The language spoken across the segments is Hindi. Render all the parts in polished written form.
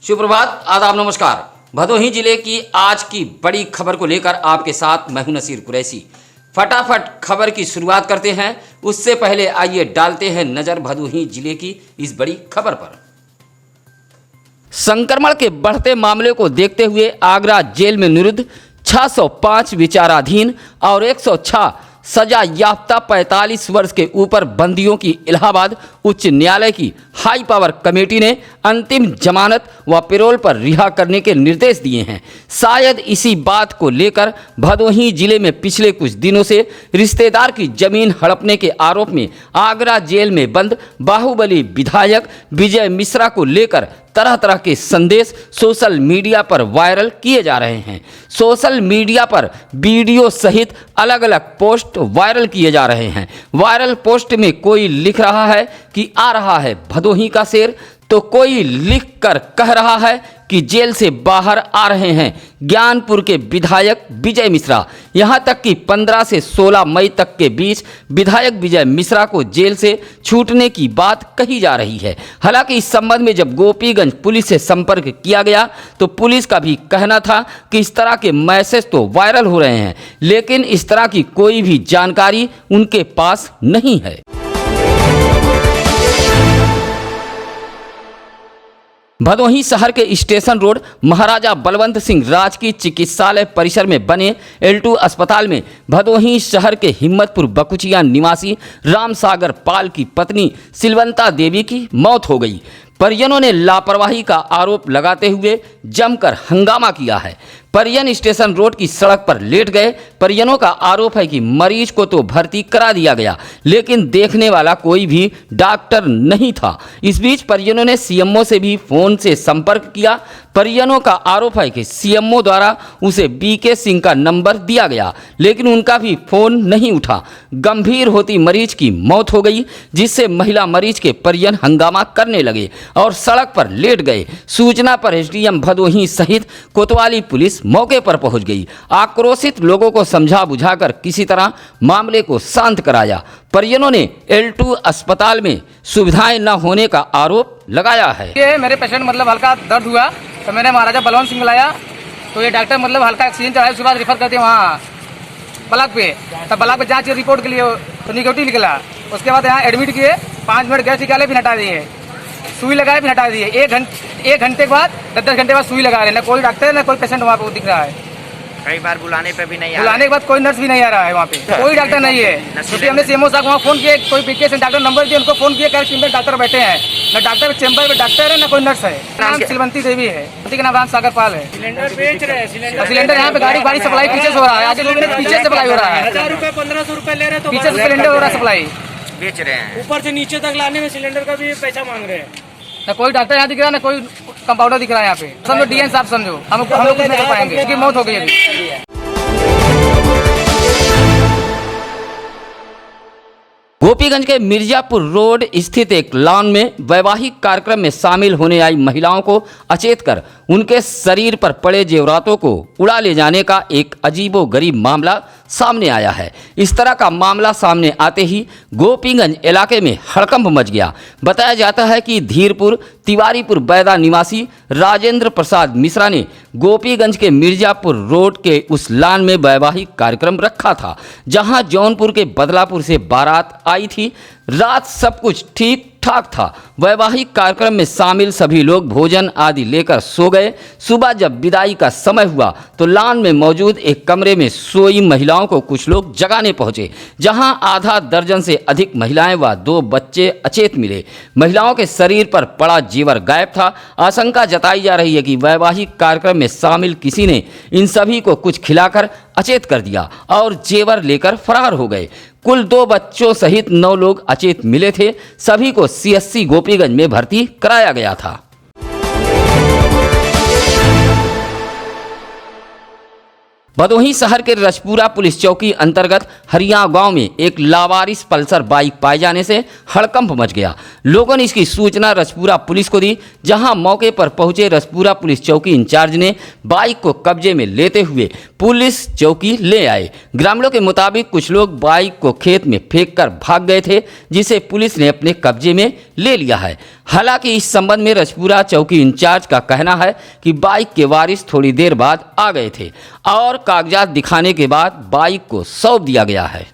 सुप्रभात, आदाब, नमस्कार। भदोही जिले की आज की बड़ी खबर को लेकर आपके साथ मैं हूं नसीर कुरैशी। फटाफट खबर की शुरुआत करते हैं। उससे पहले आइए डालते हैं नजर भदोही जिले की इस बड़ी खबर पर। संक्रमण के बढ़ते मामले को देखते हुए आगरा जेल में निरुद्ध 605 विचाराधीन और 106 सजा याफ्ता 45 वर्ष के ऊपर बंदियों की इलाहाबाद उच्च न्यायालय की हाई पावर कमेटी ने अंतिम जमानत व पैरोल पर रिहा करने के निर्देश दिए हैं। शायद इसी बात को लेकर भदोही जिले में पिछले कुछ दिनों से रिश्तेदार की जमीन हड़पने के आरोप में आगरा जेल में बंद बाहुबली विधायक विजय मिश्रा को लेकर तरह तरह के संदेश सोशल मीडिया पर वायरल किए जा रहे हैं। सोशल मीडिया पर वीडियो सहित अलग अलग पोस्ट वायरल किए जा रहे हैं। वायरल पोस्ट में कोई लिख रहा है कि आ रहा है भदोही का शेर, तो कोई लिख कर कह रहा है कि जेल से बाहर आ रहे हैं ज्ञानपुर के विधायक विजय मिश्रा। यहां तक कि 15 से 16 मई तक के बीच विधायक विजय मिश्रा को जेल से छूटने की बात कही जा रही है। हालांकि इस संबंध में जब गोपीगंज पुलिस से संपर्क किया गया तो पुलिस का भी कहना था कि इस तरह के मैसेज तो वायरल हो रहे हैं, लेकिन इस तरह की कोई भी जानकारी उनके पास नहीं है। भदोही शहर के स्टेशन रोड महाराजा बलवंत सिंह राजकीय चिकित्सालय परिसर में बने L2 अस्पताल में भदोही शहर के हिम्मतपुर बकुचिया निवासी रामसागर पाल की पत्नी सिलवंता देवी की मौत हो गई। परिजनों ने लापरवाही का आरोप लगाते हुए जमकर हंगामा किया है। परिजन स्टेशन रोड की सड़क पर लेट गए। परिजनों का आरोप है कि मरीज को तो भर्ती करा दिया गया, लेकिन देखने वाला कोई भी डॉक्टर नहीं था। इस बीच परिजनों ने सीएमओ से भी फोन से संपर्क किया। परिजनों का आरोप है कि सीएमओ द्वारा उसे बीके सिंह का नंबर दिया गया, लेकिन उनका भी फोन नहीं उठा। गंभीर होती मरीज की मौत हो गई, जिससे महिला मरीज के परिजन हंगामा करने लगे और सड़क पर लेट गए। सूचना पर एसडीएम भदोही सहित कोतवाली पुलिस मौके पर पहुंच गई। आक्रोशित लोगों को समझा बुझाकर किसी तरह मामले को शांत कराया। परिजनों ने L2 अस्पताल में सुविधाएं न होने का आरोप लगाया है। ये मेरे पेशेंट मतलब हल्का दर्द हुआ तो मैंने महाराजा बलवंत सिंह बुलाया, तो ये डॉक्टर मतलब हल्का ऑक्सीजन चढ़ाया, उसके बाद रेफर करते वहाँ ब्लॉक पे। तब ब्लॉक पे जांच रिपोर्ट के लिए तो निगेटिव निकला। उसके बाद यहाँ एडमिट किए, 5 मिनट गैस निकाले फिर हटा दिए, सुई लगाए फिर हटा दिए। 1 घंटे के बाद 10 घंटे बाद सुई लगा रहे हैं। ना कोई डॉक्टर ना कोई पेशेंट वहाँ पे दिख रहा है। कई बार बुलाने पे भी नहीं, बुलाने के बाद कोई नर्स भी नहीं आ रहा है वहाँ पे, कोई डॉक्टर नहीं है। क्योंकि हमने सीएमओ साहब वहाँ फोन किए, कोई बीके से डॉक्टर नंबर दिए, उनको फोन किए, कह चेंबर डॉक्टर बैठे हैं। ना डॉक्टर चेंबर में डॉक्टर है ना कोई नर्स है। नाम सिलवंती देवी है, उनके नाम रामसागर पाल है। सिलेंडर बेच रहे हैं। सिलेंडर यहाँ पे गाड़ी सप्लाई पीछे से हो रहा है। आज पीछे से सप्लाई हो रहा है। 1000 रुपए 1500 रुपए ले रहे तो पीछे से सिलेंडर हो रहा है सप्लाई। बेच रहे हैं। ऊपर से नीचे तक लाने में सिलेंडर का भी पैसा मांग रहे हैं। ना कोई डॉक्टर यहाँ दिख रहा है ना कोई कंपाउंडर दिख रहा है। यहाँ पे समझो डीएन साहब समझो, हम लोग कुछ नहीं कर पाएंगे क्योंकि मौत हो गई अभी। गोपीगंज के मिर्जापुर रोड स्थित एक लॉन में वैवाहिक कार्यक्रम में शामिल होने आई महिलाओं को अचेत कर उनके शरीर पर पड़े जेवरातों को उड़ा ले जाने का एक अजीबोगरीब मामला सामने आया है। इस तरह का मामला सामने आते ही गोपीगंज इलाके में हड़कंप मच गया। बताया जाता है कि धीरपुर तिवारीपुर बैदा निवासी राजेंद्र प्रसाद मिश्रा ने गोपीगंज के मिर्जापुर रोड के उस लॉन में वैवाहिक कार्यक्रम रखा था, जहां जौनपुर के बदलापुर से बारात आई थी। रात सब कुछ ठीक ठाक था। वैवाहिक कार्यक्रम में शामिल सभी लोग भोजन आदि लेकर सो गए। सुबह जब विदाई का समय हुआ तो लॉन में मौजूद एक कमरे में सोई महिलाओं को कुछ लोग जगाने पहुंचे, जहां आधा दर्जन से अधिक महिलाएं व 2 बच्चे अचेत मिले। महिलाओं के शरीर पर पड़ा जेवर गायब था। आशंका जताई जा रही है कि वैवाहिक कार्यक्रम में शामिल किसी ने इन सभी को कुछ खिलाकर अचेत कर दिया और जेवर लेकर फरार हो गए। कुल 2 बच्चों सहित 9 लोग अचेत मिले थे। सभी को CSC गोपीगंज में भर्ती कराया गया था। भदोही शहर के रजपुरा पुलिस चौकी अंतर्गत हरिया गांव में एक लावारिस पल्सर बाइक पाए जाने से हड़कंप मच गया। लोगों ने इसकी सूचना रजपुरा पुलिस को दी, जहां मौके पर पहुंचे रजपुरा पुलिस चौकी इंचार्ज ने बाइक को कब्जे में लेते हुए पुलिस चौकी ले आए। ग्रामीणों के मुताबिक कुछ लोग बाइक को खेत में फेंककर भाग गए थे, जिसे पुलिस ने अपने कब्जे में ले लिया है। हालांकि इस संबंध में रजपुरा चौकी इंचार्ज का कहना है कि बाइक के वारिस थोड़ी देर बाद आ गए थे और कागजात दिखाने के बाद बाइक को सौंप दिया गया है।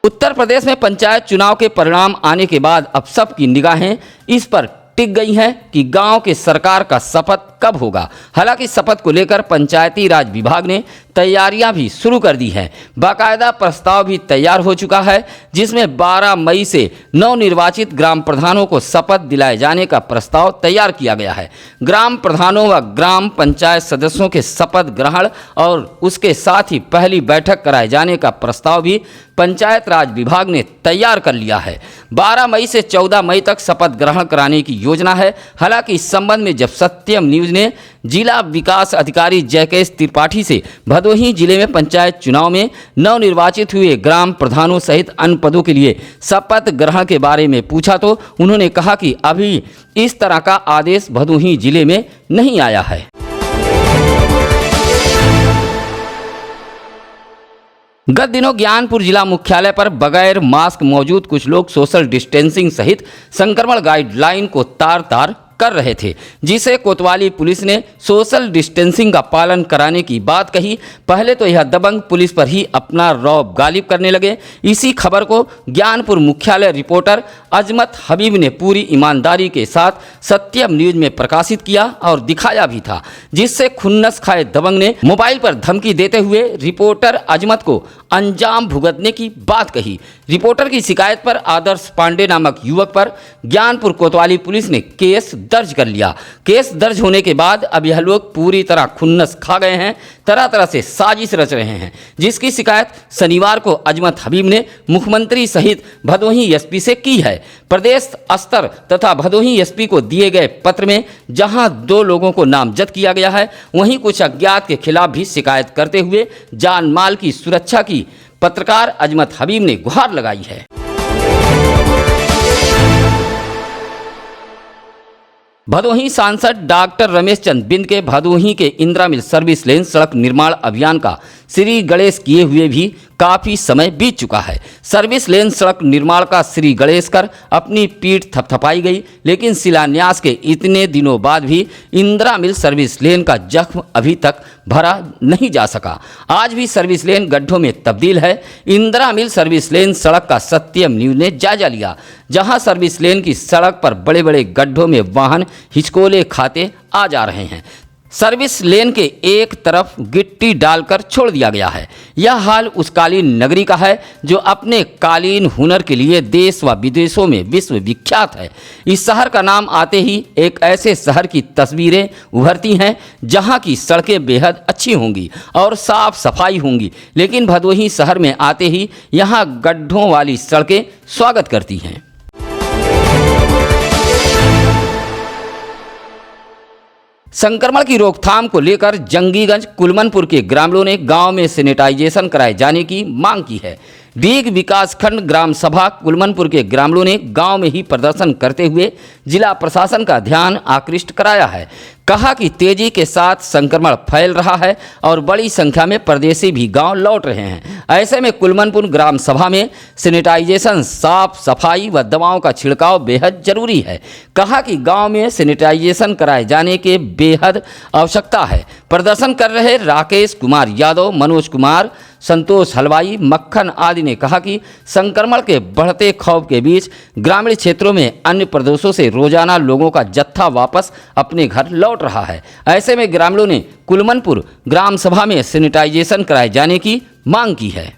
उत्तर प्रदेश में पंचायत चुनाव के परिणाम आने के बाद अब सबकी निगाहें इस पर टिक गई हैं कि गांव के सरकार का शपथ कब होगा। हालांकि शपथ को लेकर पंचायती राज विभाग ने तैयारियां भी शुरू कर दी हैं। बाकायदा प्रस्ताव भी तैयार हो चुका है, जिसमें 12 मई से नवनिर्वाचित ग्राम प्रधानों को शपथ दिलाए जाने का प्रस्ताव तैयार किया गया है। ग्राम प्रधानों व ग्राम पंचायत सदस्यों के शपथ ग्रहण और उसके साथ ही पहली बैठक कराए जाने का प्रस्ताव भी पंचायत राज विभाग ने तैयार कर लिया है। 12 मई से 14 मई तक शपथ ग्रहण कराने की योजना है। हालांकि इस संबंध में जब सत्यम न्यूज ने जिला विकास अधिकारी जयकेश त्रिपाठी से भदोही जिले में पंचायत चुनाव में नवनिर्वाचित हुए ग्राम प्रधानों सहित अन्य पदों के लिए शपथ ग्रहण के बारे में पूछा तो उन्होंने कहा कि अभी इस तरह का आदेश भदोही जिले में नहीं आया है। गत दिनों ज्ञानपुर जिला मुख्यालय पर बगैर मास्क मौजूद कुछ लोग सोशल डिस्टेंसिंग सहित संक्रमण गाइडलाइन को तार कर रहे थे, जिसे कोतवाली पुलिस ने सोशल डिस्टेंसिंग का पालन कराने की बात कही। पहले तो यह दबंग पुलिस पर ही अपना रौब गालिब करने लगे। इसी खबर को ज्ञानपुर मुख्यालय रिपोर्टर अजमत हबीब ने पूरी ईमानदारी के साथ सत्यम न्यूज में प्रकाशित किया और दिखाया भी था, जिससे खुन्नस खाए दबंग ने मोबाइल पर धमकी देते हुए रिपोर्टर अजमत को अंजाम भुगतने की बात कही। रिपोर्टर की शिकायत पर आदर्श पांडे नामक युवक पर ज्ञानपुर कोतवाली पुलिस ने केस दर्ज कर लिया। केस दर्ज होने के बाद अब यह लोग पूरी तरह खुन्नस खा गए हैं, तरह तरह से साजिश रच रहे हैं, जिसकी शिकायत शनिवार को अजमत हबीब ने मुख्यमंत्री सहित भदोही एसपी से की है। प्रदेश स्तर तथा भदोही एसपी को दिए गए पत्र में जहां 2 लोगों को नामजद किया गया है, वहीं कुछ अज्ञात के खिलाफ भी शिकायत करते हुए जान माल की सुरक्षा की पत्रकार अजमत हबीब ने गुहार लगाई है। भदोही सांसद डॉक्टर रमेश चंद बिंद के भदोही के इंदिरा मिल सर्विस लेन सड़क निर्माण अभियान का श्री गणेश किए हुए भी काफ़ी समय बीत चुका है। सर्विस लेन सड़क निर्माण का श्री गणेश कर अपनी पीठ थपथपाई गई, लेकिन शिलान्यास के इतने दिनों बाद भी इंदिरा मिल सर्विस लेन का जख्म अभी तक भरा नहीं जा सका। आज भी सर्विस लेन गड्ढों में तब्दील है। इंदिरा मिल सर्विस लेन सड़क का सत्यम न्यूज ने जायजा लिया, जहां सर्विस लेन की सड़क पर बड़े बड़े गड्ढों में वाहन हिचकोले खाते आ जा रहे हैं। सर्विस लेन के एक तरफ गिट्टी डालकर छोड़ दिया गया है। यह हाल उस कालीन नगरी का है जो अपने कालीन हुनर के लिए देश व विदेशों में विश्व विख्यात है। इस शहर का नाम आते ही एक ऐसे शहर की तस्वीरें उभरती हैं जहां की सड़कें बेहद अच्छी होंगी और साफ सफाई होंगी, लेकिन भदोही शहर में आते ही यहां गड्ढों वाली सड़कें स्वागत करती हैं। संक्रमण की रोकथाम को लेकर जंगीगंज कुलमनपुर के ग्रामीणों ने गांव में सैनिटाइजेशन कराए जाने की मांग की है। डीग विकासखंड ग्राम सभा कुलमनपुर के ग्रामीणों ने गांव में ही प्रदर्शन करते हुए जिला प्रशासन का ध्यान आकृष्ट कराया है। कहा कि तेजी के साथ संक्रमण फैल रहा है और बड़ी संख्या में परदेशी भी गांव लौट रहे हैं। ऐसे में कुलमनपुर ग्राम सभा में सैनिटाइजेशन, साफ सफाई व दवाओं का छिड़काव बेहद जरूरी है। कहा कि गांव में सैनिटाइजेशन कराए जाने के बेहद आवश्यकता है। प्रदर्शन कर रहे राकेश कुमार यादव, मनोज कुमार, संतोष हलवाई, मक्खन आदि ने कहा कि संक्रमण के बढ़ते खौफ के बीच ग्रामीण क्षेत्रों में अन्य प्रदेशों से रोजाना लोगों का जत्था वापस अपने घर लौट रहा है। ऐसे में ग्रामीणों ने कुलमनपुर ग्राम सभा में सैनिटाइजेशन कराए जाने की मांग की है।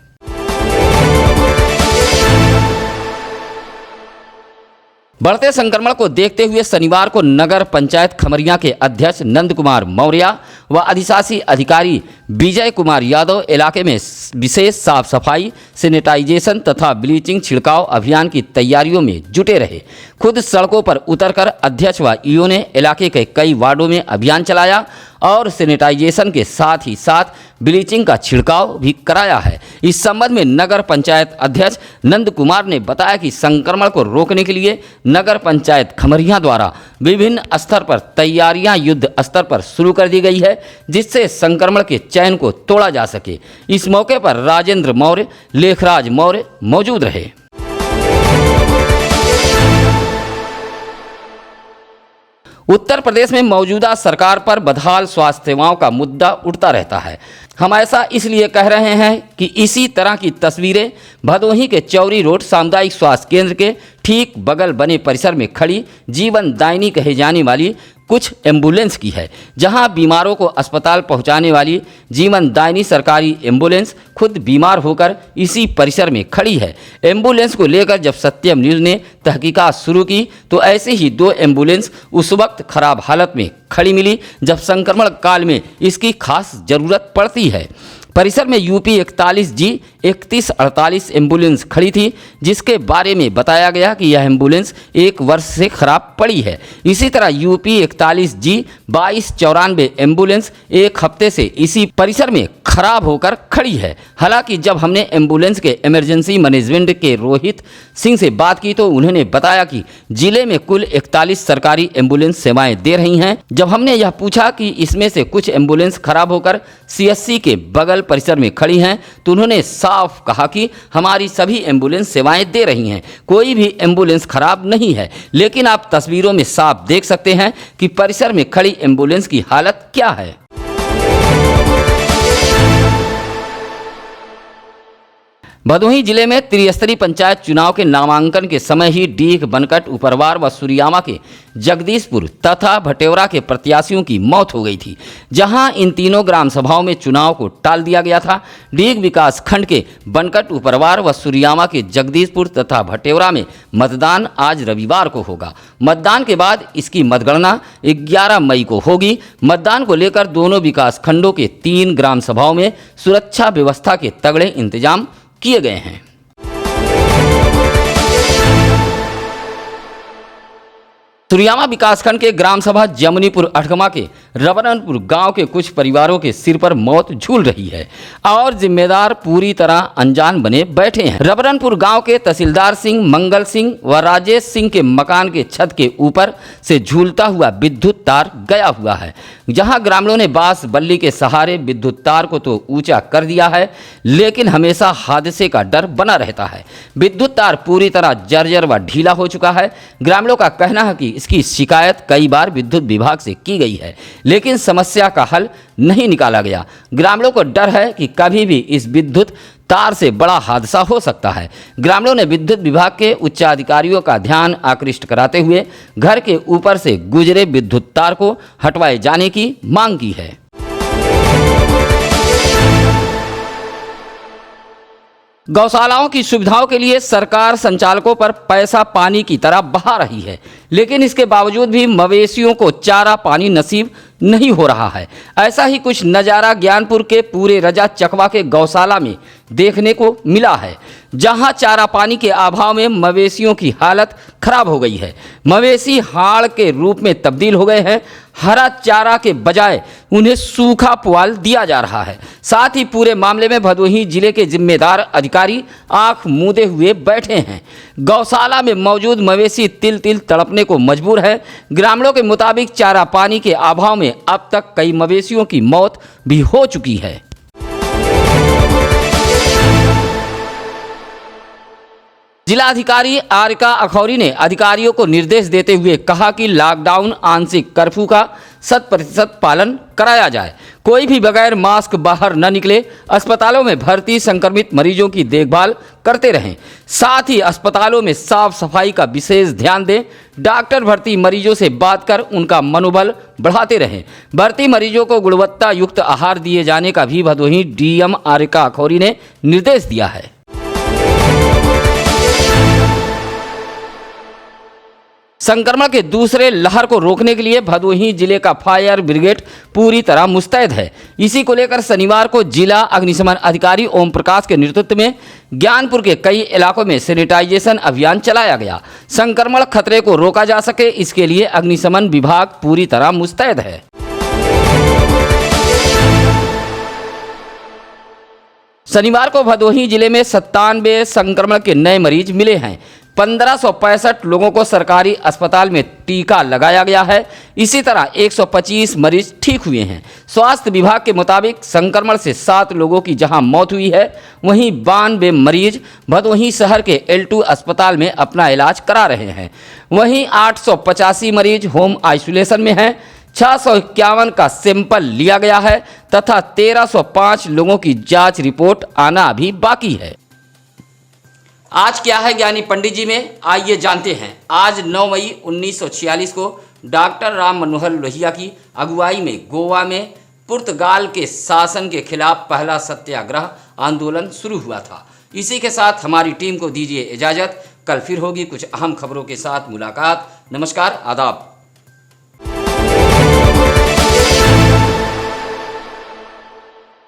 बढ़ते संक्रमण को देखते हुए शनिवार को नगर पंचायत खमरिया के अध्यक्ष नंद कुमार मौर्य व अधिशासी अधिकारी विजय कुमार यादव इलाके में विशेष साफ सफाई, सैनिटाइजेशन तथा ब्लीचिंग छिड़काव अभियान की तैयारियों में जुटे रहे। खुद सड़कों पर उतरकर अध्यक्ष व ईओ ने इलाके के कई वार्डों में अभियान चलाया और सैनिटाइजेशन के साथ ही साथ ब्लीचिंग का छिड़काव भी कराया है। इस संबंध में नगर पंचायत अध्यक्ष नंद कुमार ने बताया कि संक्रमण को रोकने के लिए नगर पंचायत खमरिया द्वारा विभिन्न स्तर पर तैयारियां युद्ध स्तर पर शुरू कर दी गई है, जिससे संक्रमण के चैन को तोड़ा जा सके। इस मौके पर राजेंद्र मौर्य, लेखराज मौर्य मौजूद रहे। उत्तर प्रदेश में मौजूदा सरकार पर बदहाल स्वास्थ्य सेवाओं का मुद्दा उठता रहता है। हम ऐसा इसलिए कह रहे हैं कि इसी तरह की तस्वीरें भदोही के चौरी रोड सामुदायिक स्वास्थ्य केंद्र के ठीक बगल बने परिसर में खड़ी जीवन दायिनी कहे जाने वाली कुछ एम्बुलेंस की है, जहां बीमारों को अस्पताल पहुंचाने वाली जीवन दायिनी सरकारी एम्बुलेंस खुद बीमार होकर इसी परिसर में खड़ी है। एम्बुलेंस को लेकर जब सत्यम न्यूज़ ने तहकीकात शुरू की तो ऐसे ही 2 एम्बुलेंस उस वक्त खराब हालत में खड़ी मिली जब संक्रमण काल में इसकी खास ज़रूरत पड़ती है। परिसर में यूपी 41G 3148 एम्बुलेंस खड़ी थी, जिसके बारे में बताया गया कि यह एम्बुलेंस 1 वर्ष से खराब पड़ी है। इसी तरह यूपी 41G 2294 एम्बुलेंस 1 हफ्ते से इसी परिसर में खराब होकर खड़ी है। हालांकि जब हमने एम्बुलेंस के इमरजेंसी मैनेजमेंट के रोहित सिंह से बात की तो उन्होंने बताया कि जिले में कुल 41 सरकारी एम्बुलेंस सेवाएं दे रही हैं। जब हमने यह पूछा कि इसमें से कुछ एम्बुलेंस खराब होकर CSC के बगल परिसर में खड़ी हैं तो उन्होंने साफ कहा कि हमारी सभी एम्बुलेंस सेवाएं दे रही हैं, कोई भी एम्बुलेंस खराब नहीं है। लेकिन आप तस्वीरों में साफ देख सकते हैं कि परिसर में खड़ी एम्बुलेंस की हालत क्या है। भदोही जिले में त्रिस्तरीय पंचायत चुनाव के नामांकन के समय ही डीह, बनकट, उपरवार व सुरियामा के जगदीशपुर तथा भटेवरा के प्रत्याशियों की मौत हो गई थी, जहां इन तीनों ग्राम सभाओं में चुनाव को टाल दिया गया था। डीह विकास खंड के बनकट, उपरवार व सुरियामा के जगदीशपुर तथा भटेवरा में मतदान आज रविवार को होगा। मतदान के बाद इसकी मतगणना 11 मई को होगी। मतदान को लेकर दोनों विकास खंडों के 3 ग्राम सभाओं में सुरक्षा व्यवस्था के तगड़े इंतजाम किए गए हैं। सुरियामा विकासखंड के ग्राम सभा जमुनीपुर अठगमा के रबरनपुर गांव के कुछ परिवारों के सिर पर मौत झूल रही है और जिम्मेदार पूरी तरह अनजान बने बैठे हैं। रबरनपुर गांव के तहसीलदार सिंह, मंगल सिंह व राजेश सिंह के मकान के छत के ऊपर से झूलता हुआ विद्युत तार गया हुआ है, जहां ग्रामीणों ने बांस बल्ली के सहारे विद्युत तार को तो ऊंचा कर दिया है, लेकिन हमेशा हादसे का डर बना रहता है। विद्युत तार पूरी तरह जर्जर व ढीला हो चुका है। ग्रामीणों का कहना है कि इसकी शिकायत कई बार विद्युत विभाग से की गई है, लेकिन समस्या का हल नहीं निकाला गया। ग्रामीणों को डर है कि कभी भी इस विद्युत तार से बड़ा हादसा हो सकता है। ग्रामीणों ने विद्युत विभाग के उच्चाधिकारियों का ध्यान आकृष्ट कराते हुए घर के ऊपर से गुजरे विद्युत तार को हटवाए जाने की मांग की है। गौशालाओं की सुविधाओं के लिए सरकार संचालकों पर पैसा पानी की तरह बहा रही है, लेकिन इसके बावजूद भी मवेशियों को चारा पानी नसीब नहीं हो रहा है। ऐसा ही कुछ नज़ारा ज्ञानपुर के पूरे रजा चकवा के गौशाला में देखने को मिला है, जहां चारा पानी के अभाव में मवेशियों की हालत खराब हो गई है। मवेशी हाड़ के रूप में तब्दील हो गए हैं। हरा चारा के बजाय उन्हें सूखा पुआल दिया जा रहा है। साथ ही पूरे मामले में भदोही जिले के जिम्मेदार अधिकारी आंख मूंदे हुए बैठे हैं। गौशाला में मौजूद मवेशी तिल तिल तड़पने को मजबूर है। ग्रामीणों के मुताबिक चारा पानी के अभाव में अब तक कई मवेशियों की मौत भी हो चुकी है। जिलाधिकारी आरिका अखौरी ने अधिकारियों को निर्देश देते हुए कहा कि लॉकडाउन आंशिक कर्फ्यू का 100% पालन कराया जाए। कोई भी बगैर मास्क बाहर न निकले। अस्पतालों में भर्ती संक्रमित मरीजों की देखभाल करते रहें। साथ ही अस्पतालों में साफ सफाई का विशेष ध्यान दें। डॉक्टर भर्ती मरीजों से बात कर उनका मनोबल बढ़ाते रहें। भर्ती मरीजों को गुणवत्ता युक्त आहार दिए जाने का भी भदोही डीएम आरिका अखौरी ने निर्देश दिया है। संक्रमण के दूसरे लहर को रोकने के लिए भदोही जिले का फायर ब्रिगेड पूरी तरह मुस्तैद है। इसी को लेकर शनिवार को जिला अग्निशमन अधिकारी ओम प्रकाश के नेतृत्व में ज्ञानपुर के कई इलाकों में सैनिटाइजेशन अभियान चलाया गया। संक्रमण खतरे को रोका जा सके, इसके लिए अग्निशमन विभाग पूरी तरह मुस्तैद है। शनिवार को भदोही जिले में 97 संक्रमण के नए मरीज मिले हैं। 1565 लोगों को सरकारी अस्पताल में टीका लगाया गया है। इसी तरह 125 मरीज ठीक हुए हैं। स्वास्थ्य विभाग के मुताबिक संक्रमण से 7 लोगों की जहां मौत हुई है, वहीं 92 मरीज भदोही शहर के L2 अस्पताल में अपना इलाज करा रहे हैं। वहीं 885 मरीज होम आइसोलेशन में हैं। 651 का सैंपल लिया गया है तथा 1305 लोगों की जांच रिपोर्ट आना अभी बाकी है। आज क्या है ज्ञानी पंडित जी में, आइए जानते हैं। आज 9 मई 1946 को डॉक्टर राम मनोहर लोहिया की अगुवाई में गोवा में पुर्तगाल के शासन के खिलाफ पहला सत्याग्रह आंदोलन शुरू हुआ था। इसी के साथ हमारी टीम को दीजिए इजाज़त। कल फिर होगी कुछ अहम खबरों के साथ मुलाकात। नमस्कार, आदाब।